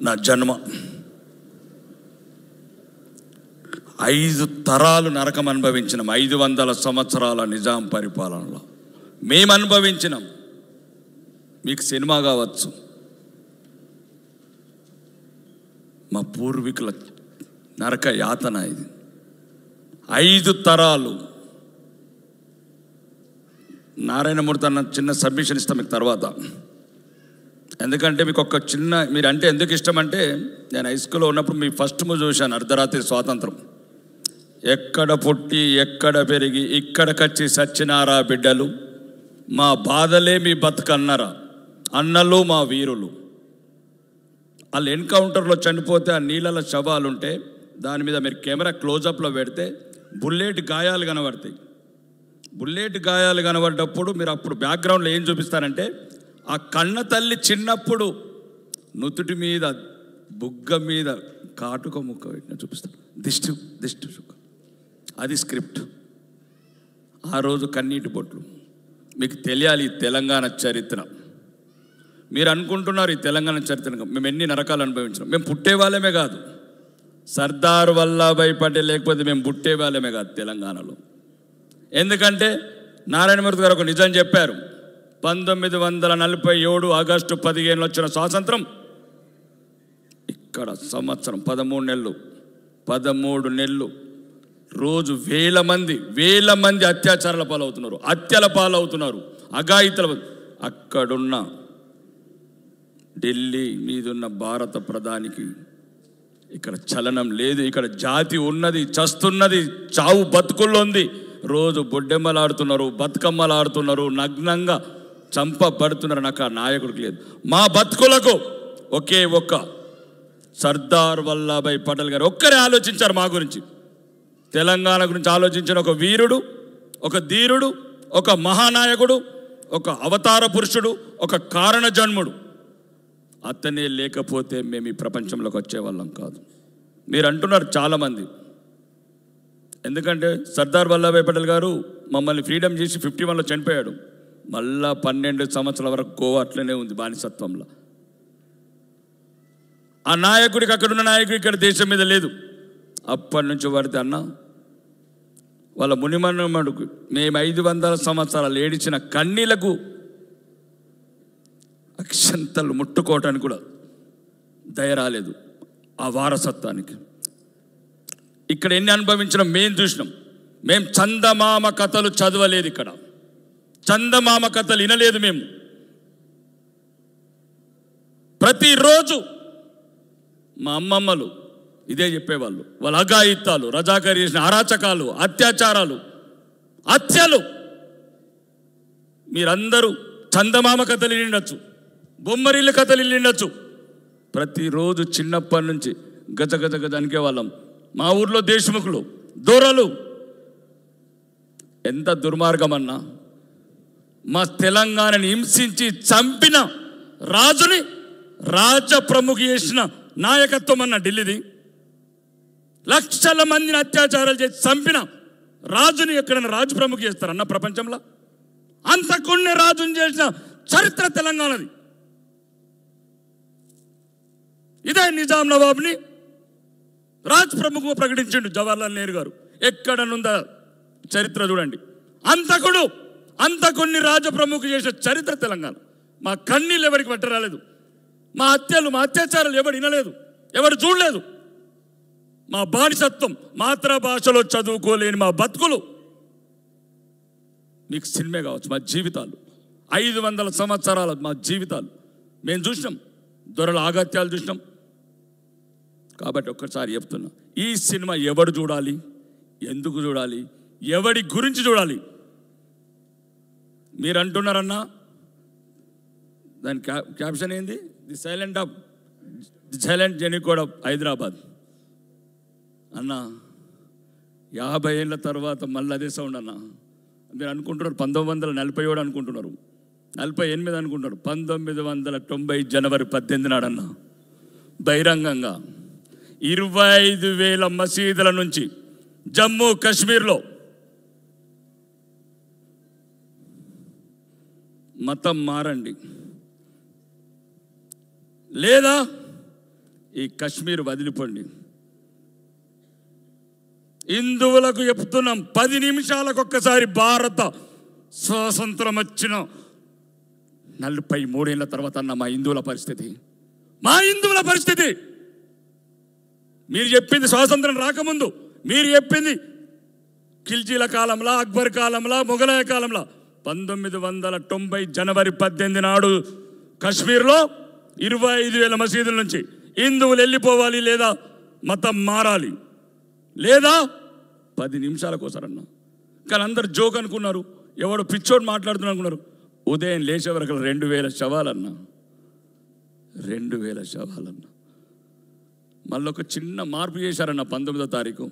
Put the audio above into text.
నా జన్మ 5 తరాలు నరకం అనుభవించినాం. 500 సంవత్సరాల నిజాం పరిపాలనలో మేము అనుభవించినాం. మీకు సినిమా కావచ్చు, మా పూర్వీకుల నరక యాతన ఇది. 5 తరాలు. నారాయణమూర్తి అన్న చిన్న సబ్మిషన్ ఇస్తాం మీకు తర్వాత. ఎందుకంటే మీకు ఒక చిన్న, మీరు అంటే ఎందుకు ఇష్టం అంటే, నేను హై స్కూల్లో ఉన్నప్పుడు మీ ఫస్ట్ మూవీ చూశాను, అర్ధరాత్రి స్వాతంత్రం. ఎక్కడ పుట్టి ఎక్కడ పెరిగి ఇక్కడికొచ్చి సచ్చినారా బిడ్డలు, మా బాధలే మీ బతుకన్నారా అన్నలు మా వీరులు. వాళ్ళు ఎన్కౌంటర్లో చనిపోతే ఆ నీళ్ళలో శవాలుంటే దాని మీద మీరు కెమెరా క్లోజప్లో పెడితే బుల్లెట్ గాయాలు కనబడతాయి. బుల్లెట్ గాయాలు కనబడ్డప్పుడు మీరు అప్పుడు బ్యాక్గ్రౌండ్లో ఏం చూపిస్తారంటే, ఆ కన్న తల్లి చిన్నప్పుడు నుదుటి మీద బుగ్గ మీద కాటుక ముక్క పెట్టిన చూపిస్తారు. దిష్టి చుక్క. అది స్క్రిప్ట్. ఆ రోజు కన్నీటి బొట్లు. మీకు తెలియాలి ఈ తెలంగాణ చరిత్ర. మీరు అనుకుంటున్నారు ఈ తెలంగాణ చరిత్ర మేము ఎన్ని నరకాలు అనుభవించినాం. మేము పుట్టే వాళ్ళమే కాదు, సర్దార్ వల్లభాయ్ పటేల్ లేకపోతే మేము పుట్టే వాళ్ళమే కాదు తెలంగాణలో. ఎందుకంటే నారాయణమూర్తి గారు ఒక నిజం చెప్పారు. 1947 ఆగస్టు 15 వచ్చిన స్వాతంత్రం ఇక్కడ సంవత్సరం 13 నెలలు రోజు వేల మంది అత్యాచారాల పాలవుతున్నారు, హత్యల పాలవుతున్నారు, అఘాయితల. అక్కడున్న ఢిల్లీ మీదున్న భారత ప్రధానికి ఇక్కడ చలనం లేదు. ఇక్కడ జాతి ఉన్నది, చస్తున్నది, చావు బతుకుల్లో ఉంది. రోజు బొడ్డెమ్మలాడుతున్నారు, బతుకమ్మలాడుతున్నారు, నగ్నంగా చంపబడుతున్నారు. నాకు ఆ నాయకుడికి లేదు. మా బతుకులకు ఒకే ఒక్క సర్దార్ వల్లభాయ్ పటేల్ గారు ఒక్కరే ఆలోచించారు మా గురించి. తెలంగాణ గురించి ఆలోచించిన ఒక వీరుడు, ఒక ధీరుడు, ఒక మహానాయకుడు, ఒక అవతార పురుషుడు, ఒక కారణ జన్ముడు. అతనే లేకపోతే మేము ఈ ప్రపంచంలోకి వచ్చేవాళ్ళం కాదు. మీరు అంటున్నారు చాలామంది. ఎందుకంటే సర్దార్ వల్లభాయ్ పటేల్ గారు మమ్మల్ని ఫ్రీడమ్ చేసి 51లో చనిపోయాడు. మళ్ళా 12 సంవత్సరాల వరకు గోవా అట్లనే ఉంది బానిసత్వంలో. ఆ నాయకుడికి, అక్కడున్న నాయకుడికి ఇక్కడ దేశం మీద లేదు. అప్పటి నుంచి పడితే అన్న వాళ్ళ మునిమనుమడుకు మేము 500 సంవత్సరాలు ఏడిచిన కన్నీలకు అక్షంతలు ముట్టుకోవటానికి కూడా దయ రాలేదు. ఆ వారసత్వానికి ఇక్కడ ఎన్ని అనుభవించినాం మేము చూసినాం. మేము చందమామ కథలు చదవలేదు, ఇక్కడ చందమామ కథలు వినలేదు. మేము ప్రతిరోజు మా అమ్మమ్మలు ఇదే చెప్పేవాళ్ళు. వాళ్ళ అఘాయిత్యాలు, రజాకర్ చేసిన అరాచకాలు, అత్యాచారాలు, హత్యలు. మీరందరూ చందమామ కథలు వినొచ్చు, బొమ్మరిల్లు కథలు వినొచ్చు. ప్రతిరోజు చిన్నప్పటి నుంచి గజ గజ గజ అనికే వాళ్ళం. మా ఊర్లో దేశముఖులు, దొరలు. ఎంత దుర్మార్గం అన్నా, మా తెలంగాణని హింసించి చంపిన రాజుని రాజ ప్రముఖ చేసిన నాయకత్వం అన్న ఢిల్లీది. లక్షల మందిని అత్యాచారాలు చేసి చంపిన రాజుని ఎక్కడైనా రాజు ప్రముఖ చేస్తారన్న ప్రపంచంలో? అంతకున్నే రాజుని చేసిన చరిత్ర తెలంగాణది. ఇదే నిజాం నవాబ్ని రాజ్ ప్రముఖ ప్రకటించిండు జవహర్లాల్ నెహ్రూ గారు. ఎక్కడనుందా చరిత్ర చూడండి. అంతకున్ని రాజ ప్రముఖ చేసిన చరిత్ర తెలంగాణ. మా కన్నీళ్ళు ఎవరికి పట్టరాలేదు, మా హత్యలు, మా అత్యాచారాలు ఎవరు వినలేదు, ఎవరు చూడలేదు. మా బానిసత్వం, మాతృభాషలో చదువుకోలేని మా బతుకులు మీకు సినిమా కావచ్చు. మా జీవితాలు 500 సంవత్సరాల మా జీవితాలు మేము చూసినాం. దొరల ఆగత్యాలు చూసినాం. కాబట్టి ఒక్కసారి చెప్తున్నా, ఈ సినిమా ఎవడు చూడాలి, ఎందుకు చూడాలి, ఎవడి గురించి చూడాలి? మీరు అంటున్నారన్నా, దాని క్యాప్షన్ ఏంది? ది సైలెంట్ జెనికోడ్ ఆఫ్ హైదరాబాద్ అన్న. 50 ఏళ్ళ తర్వాత మళ్ళీ అదే సౌండ్ అన్న. మీరు అనుకుంటున్నారు 1947 అనుకుంటున్నారు, 48 అనుకుంటున్నారు. 1990 జనవరి 18 నాడన్న బహిరంగంగా 25,000 మసీదుల నుంచి జమ్మూ కాశ్మీర్లో మతం మారండి, లేదా ఈ కశ్మీర్ వదిలిపోండి. హిందువులకు చెప్తున్నాం, 10 నిమిషాలకు ఒక్కసారి భారత స్వాతంత్రం వచ్చిన 43 ఏళ్ళ తర్వాత అన్న మా హిందువుల పరిస్థితి మీరు చెప్పింది స్వాతంత్రం రాకముందు, మీరు చెప్పింది ఖిల్జీల కాలంలో, అక్బర్ కాలంలో, మొఘలాయ కాలంలో. 1990 జనవరి 18 నాడు కశ్మీర్లో 25,000 మసీదుల నుంచి హిందువులు వెళ్ళిపోవాలి, లేదా మతం మారాలి, లేదా 10 నిమిషాలకు ఒకసారన్నా. కానీ అందరు జోక్ అనుకున్నారు, ఎవడో పిచ్చోడు మాట్లాడుతున్నారు అనుకున్నారు. ఉదయం లేచే వరకు 2,000 శవాలన్నా. మళ్ళీ ఒక చిన్న మార్పు చేశారన్న 19వ తారీఖు.